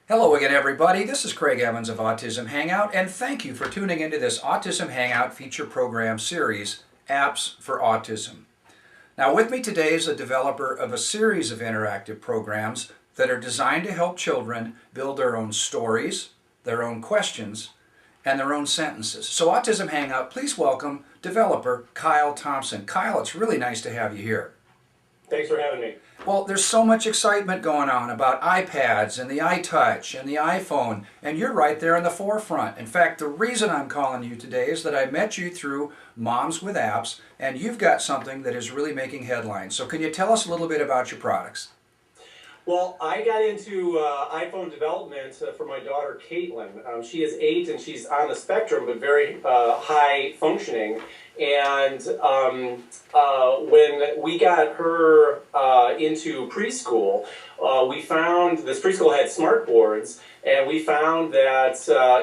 Hello again, everybody. This is Craig Evans of Autism Hangout, and thank you for tuning into this Autism Hangout feature program series, Apps for Autism. Now, with me today is a developer of a series of interactive programs that are designed to help children build their own stories, their own questions, and their own sentences. So, Autism Hangout, please welcome developer Kyle Tomson. Kyle, it's really nice to have you here. Thanks for having me. Well, there's so much excitement going on about iPads and the iTouch and the iPhone, and you're right there in the forefront. In fact, the reason I'm calling you today is that I met you through Moms with Apps, and you've got something that is really making headlines. So can you tell us a little bit about your products? Well, I got into iPhone development for my daughter, Caitlin. She is 8 and she's on the spectrum, but very high functioning. And when we got her into preschool, we found this preschool had smart boards, and we found that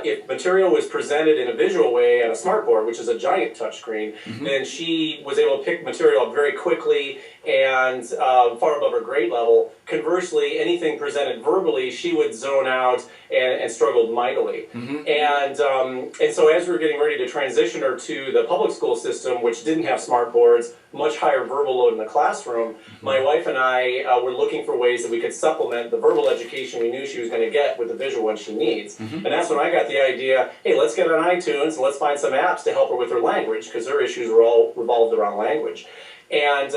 if material was presented in a visual way on a smart board, which is a giant touchscreen, then she was able to pick material up very quickly and far above her grade level. Conversely, anything presented verbally, she would zone out and struggled mightily. And so as we were getting ready to transition her to the public school system, which didn't have smart boards, much higher verbal load in the classroom, my wife and I were looking for ways that we could supplement the verbal education we knew she was going to get with the visual one she needs. And that's when I got the idea, hey, let's get on iTunes and let's find some apps to help her with her language, because her issues were all revolved around language. And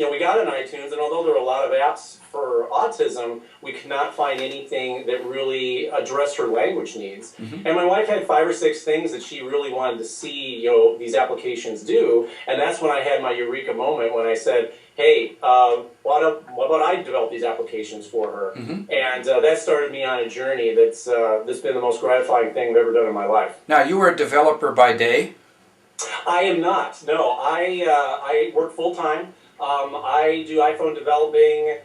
we got on iTunes, and although there were a lot of apps for autism, we could not find anything that really addressed her language needs. And my wife had 5 or 6 things that she really wanted to see, these applications do. And that's when I had my eureka moment when I said, hey, what about I develop these applications for her? And that started me on a journey that's been the most gratifying thing I've ever done in my life. Now, you were a developer by day? I am not. No, I work full-time. I do iPhone developing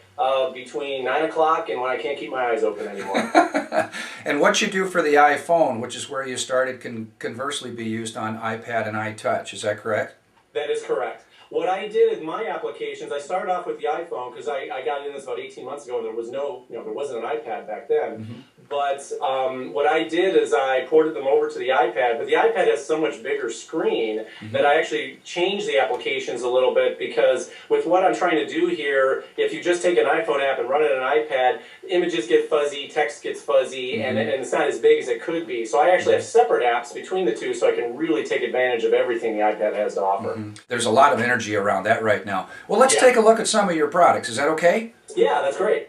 between 9 o'clock and when I can't keep my eyes open anymore. And what you do for the iPhone, which is where you started, can conversely be used on iPad and iTouch. Is that correct? That is correct. What I did in my applications, I started off with the iPhone because I got into this about 18 months ago and there was there wasn't an iPad back then. But what I did is I ported them over to the iPad, but the iPad has so much bigger screen that I actually changed the applications a little bit, because with what I'm trying to do here, if you just take an iPhone app and run it on an iPad, images get fuzzy, text gets fuzzy, and it's not as big as it could be. So I actually have separate apps between the two so I can really take advantage of everything the iPad has to offer. There's a lot of energy around that right now. Well, let's take a look at some of your products. Is that okay? Yeah, that's great.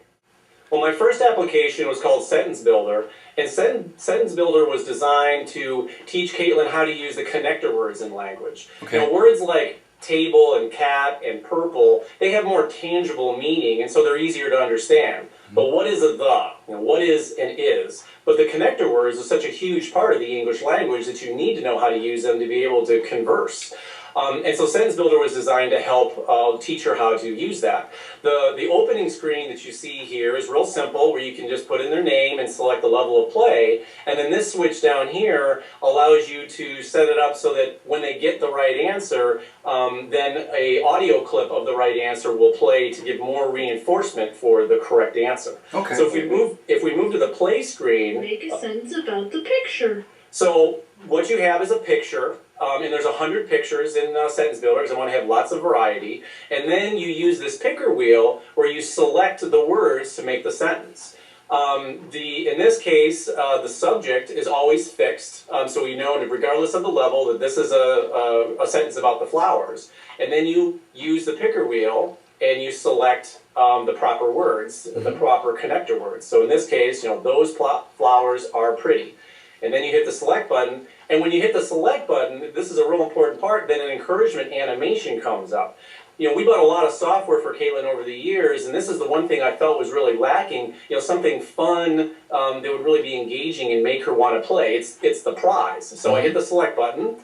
Well, my first application was called Sentence Builder, and Sentence Builder was designed to teach Caitlin how to use the connector words in language. Words like table and cat and purple, they have more tangible meaning, and so they're easier to understand. But what is a the? What is an is? But the connector words are such a huge part of the English language that you need to know how to use them to be able to converse. And so Sentence Builder was designed to help teach her how to use that. The opening screen that you see here is real simple, where you can just put in their name and select the level of play. And then this switch down here allows you to set it up so that when they get the right answer, then an audio clip of the right answer will play to give more reinforcement for the correct answer. Okay. So if we move to the play screen, make a sentence about the picture. So what you have is a picture, and there's 100 pictures in Sentence Builder because I want to have lots of variety. And then you use this picker wheel where you select the words to make the sentence. In this case, the subject is always fixed, so we know, regardless of the level, that this is a sentence about the flowers. And then you use the picker wheel and you select the proper words, the proper connector words. So in this case, those flowers are pretty. And then you hit the select button, and when you hit the select button, this is a real important part, then an encouragement animation comes up. We bought a lot of software for Caitlin over the years, and this is the one thing I felt was really lacking, something fun that would really be engaging and make her want to play. It's the prize. So I hit the select button.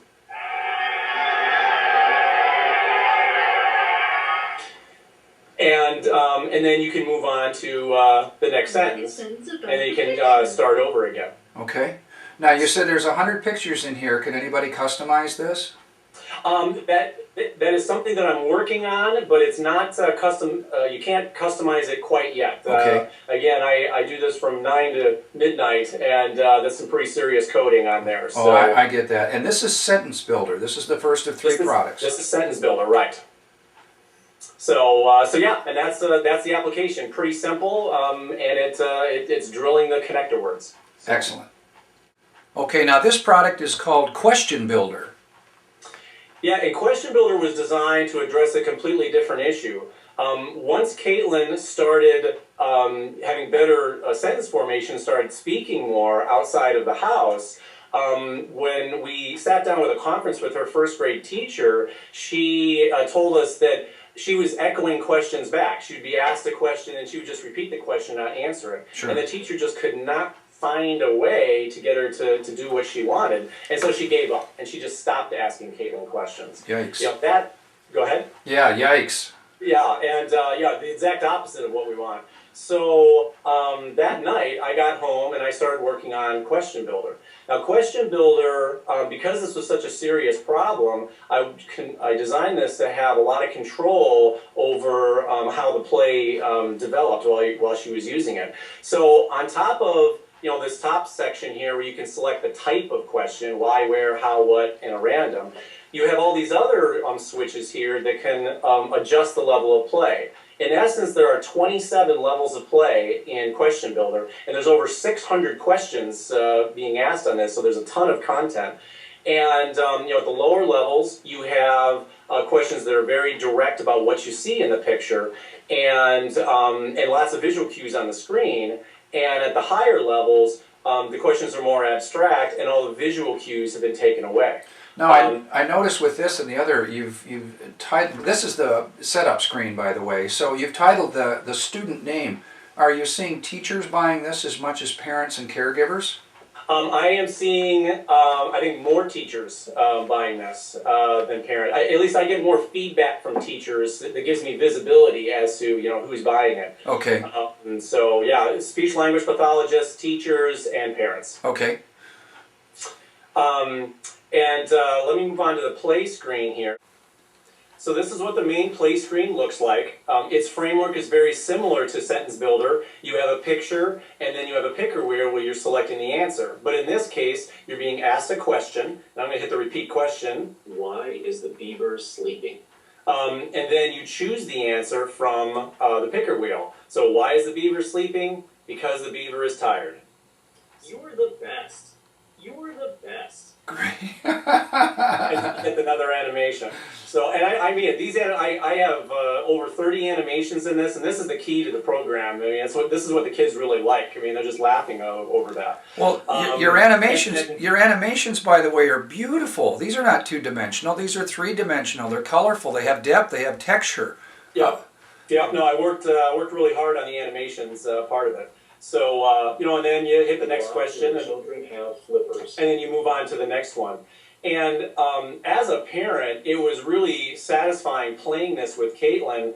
And then you can move on to the next sentence, and then you can start over again. Okay. Now, you said there's 100 pictures in here. Can anybody customize this? that is something that I'm working on, but it's not custom. You can't customize it quite yet. Okay. Again, I do this from 9 to midnight, and there's some pretty serious coding on there. So Oh, I get that. And this is Sentence Builder. This is the first of three products. This is Sentence Builder, right? So yeah, and that's the application. Pretty simple, and it's drilling the connector words. So. Excellent. Okay, now this product is called Question Builder. Yeah, and Question Builder was designed to address a completely different issue. Once Caitlin started having better sentence formation, started speaking more outside of the house, when we sat down with a conference with her first grade teacher, she told us that she was echoing questions back. She would be asked a question and she would just repeat the question, not answer it. Sure. And the teacher just could not find a way to get her to do what she wanted. And so she gave up and she just stopped asking Caitlin questions. Yikes. You know, go ahead. Yeah, yikes. Yeah, and the exact opposite of what we want. So that night I got home and I started working on Question Builder. Now Question Builder, because this was such a serious problem, I designed this to have a lot of control over how the play developed while she was using it. So on top of this top section here where you can select the type of question, why, where, how, what, and a random, you have all these other switches here that can adjust the level of play. In essence, there are 27 levels of play in Question Builder, and there's over 600 questions being asked on this, so there's a ton of content. And at the lower levels, you have questions that are very direct about what you see in the picture, and lots of visual cues on the screen. And at the higher levels, the questions are more abstract, and all the visual cues have been taken away. Now, I noticed with this and the other, you've titled, this is the setup screen, by the way, so you've titled the student name. Are you seeing teachers buying this as much as parents and caregivers? I am seeing, I think, more teachers buying this than parents. At least I get more feedback from teachers that gives me visibility as to who's buying it. Okay. And so yeah, speech language pathologists, teachers, and parents. Okay. Let me move on to the play screen here. So this is what the main play screen looks like. Its framework is very similar to Sentence Builder. You have a picture, and then you have a picker wheel where you're selecting the answer. But in this case, you're being asked a question, and I'm going to hit the repeat question. Why is the beaver sleeping? And then you choose the answer from the picker wheel. So why is the beaver sleeping? Because the beaver is tired. You're the best. You're the best. Great. And hit another animation. So, and I mean, I have over 30 animations in this, and this is the key to the program. I mean, this is what the kids really like. I mean, they're just laughing over that. Well, your animations, by the way, are beautiful. These are not two-dimensional. These are three-dimensional. They're colorful. They have depth. They have texture. Yeah. Yeah. No, I worked really hard on the animations part of it. So, and then you hit the next question. Children have flippers. And then you move on to the next one. And as a parent, it was really satisfying playing this with Caitlin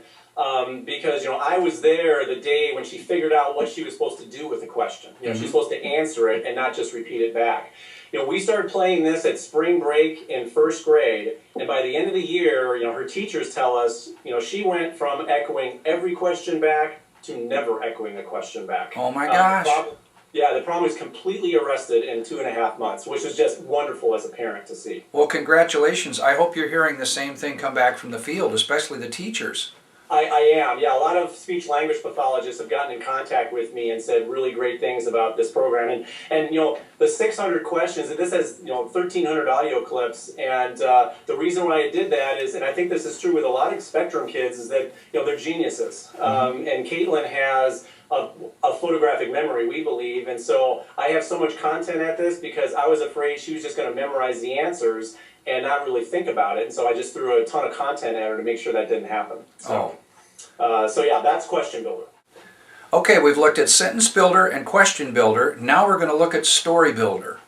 because, I was there the day when she figured out what she was supposed to do with the question. She's supposed to answer it and not just repeat it back. We started playing this at spring break in first grade, and by the end of the year, her teachers tell us, she went from echoing every question back to never echoing a question back. Oh my gosh. The problem was completely arrested in 2.5 months, which is just wonderful as a parent to see. Well, congratulations. I hope you're hearing the same thing come back from the field, especially the teachers. I am. Yeah, a lot of speech language pathologists have gotten in contact with me and said really great things about this program. And the 600 questions, and this has 1,300 audio clips. And the reason why I did that is, and I think this is true with a lot of spectrum kids, is that they're geniuses. And Caitlin has a photographic memory, we believe, and so I have so much content at this because I was afraid she was just going to memorize the answers and not really think about it, and so I just threw a ton of content at her to make sure that didn't happen. So yeah, that's Question Builder. Okay, we've looked at Sentence Builder and Question Builder. Now we're going to look at Story Builder.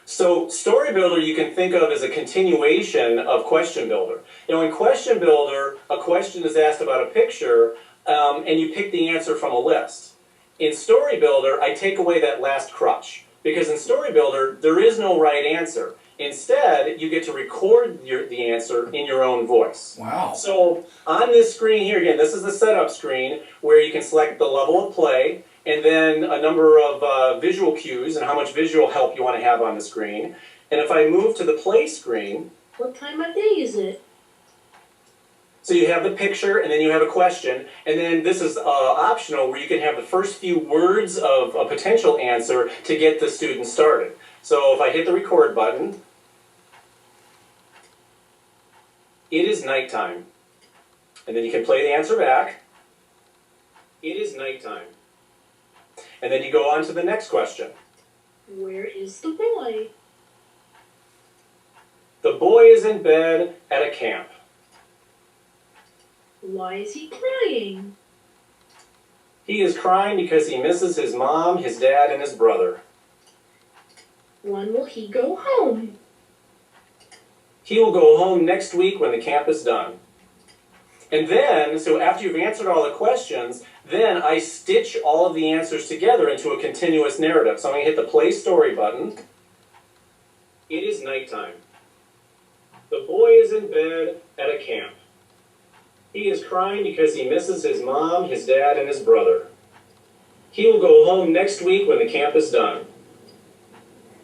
So Story Builder you can think of as a continuation of Question Builder. In Question Builder, a question is asked about a picture, and you pick the answer from a list. In Story Builder, I take away that last crutch, because in Story Builder, there is no right answer. Instead, you get to record the answer in your own voice. Wow. So on this screen here, again, this is the setup screen where you can select the level of play and then a number of visual cues and how much visual help you want to have on the screen. And if I move to the play screen, What time of day is it? so you have the picture and then you have a question, and then this is optional where you can have the first few words of a potential answer to get the student started. So if I hit the record button, it is nighttime. And then you can play the answer back. It is nighttime. And then you go on to the next question. Where is the boy? The boy is in bed at a camp. Why is he crying? He is crying because he misses his mom, his dad, and his brother. When will he go home? He will go home next week when the camp is done. And then, so after you've answered all the questions, then I stitch all of the answers together into a continuous narrative. So I'm going to hit the play story button. It is nighttime. The boy is in bed at a camp. He is crying because he misses his mom, his dad, and his brother. He will go home next week when the camp is done.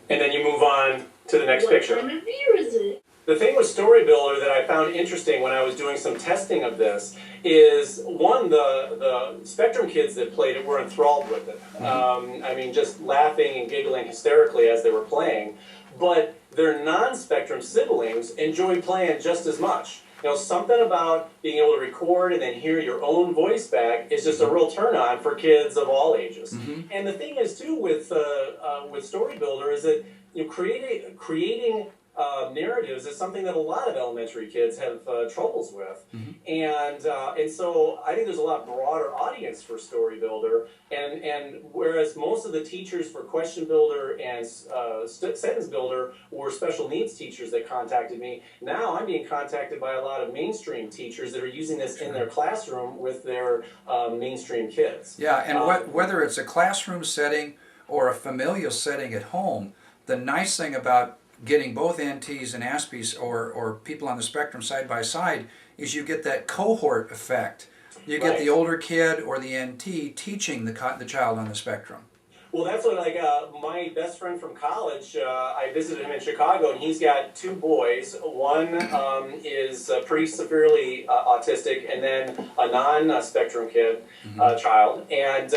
And then you move on to the next picture. What time of year is it? The thing with Story Builder that I found interesting when I was doing some testing of this is, one, the Spectrum kids that played it were enthralled with it. I mean, just laughing and giggling hysterically as they were playing. But their non-Spectrum siblings enjoyed playing just as much. You know, something about being able to record and then hear your own voice back is just a real turn-on for kids of all ages. And the thing is, too, with Story Builder is that, you know, creating narratives is something that a lot of elementary kids have troubles with, and so I think there's a lot broader audience for Story Builder, and whereas most of the teachers for Question Builder and Sentence Builder were special needs teachers that contacted me, now I'm being contacted by a lot of mainstream teachers that are using this in their classroom with their mainstream kids. Yeah, and whether it's a classroom setting or a familial setting at home, the nice thing about getting both NTs and Aspies or people on the spectrum side by side is you get that cohort effect. You get the older kid or the NT teaching the child on the spectrum. Well, that's what, like, my best friend from college, I visited him in Chicago, and he's got two boys. One is pretty severely autistic, and then a non-spectrum kid, child. And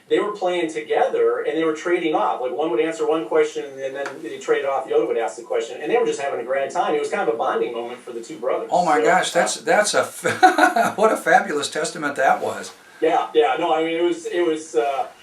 they were playing together, and they were trading off. Like, one would answer one question, and then they traded off, the other would ask the question. And they were just having a grand time. It was kind of a bonding moment for the two brothers. Oh my gosh, that's a what a fabulous testament that was. Yeah, no, I mean, it was,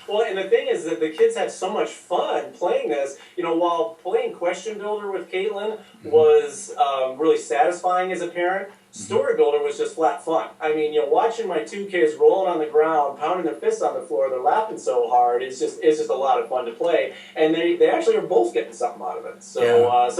well, and the thing is that the kids had so much fun playing this. You know, while playing Question Builder with Caitlin was really satisfying as a parent, Story Builder was just flat fun. I mean, you know, watching my two kids rolling on the ground, pounding their fists on the floor, they're laughing so hard, it's just a lot of fun to play. And they actually are both getting something out of it. So,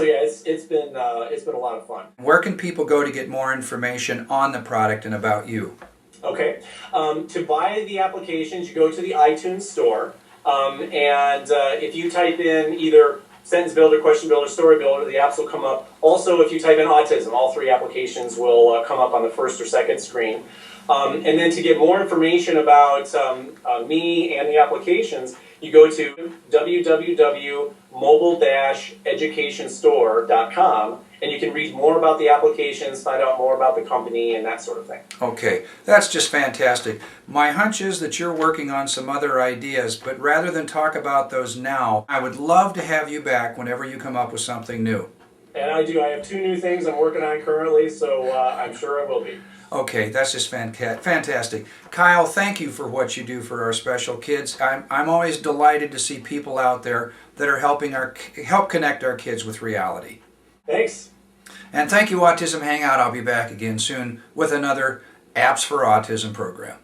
yeah, it's been a lot of fun. Where can people go to get more information on the product and about you? Okay. To buy the applications, you go to the iTunes store, and if you type in either Sentence Builder, Question Builder, Story Builder, the apps will come up. Also, if you type in Autism, all three applications will come up on the first or second screen. And then to get more information about me and the applications, you go to www.mobile-educationstore.com, and you can read more about the applications, find out more about the company, and that sort of thing. Okay, that's just fantastic. My hunch is that you're working on some other ideas, but rather than talk about those now, I would love to have you back whenever you come up with something new. And I do. I have two new things I'm working on currently, so I'm sure I will be. Okay, that's just fantastic. Kyle, thank you for what you do for our special kids. I'm always delighted to see people out there that are help connect our kids with reality. Thanks. And thank you, Autism Hangout. I'll be back again soon with another Apps for Autism program.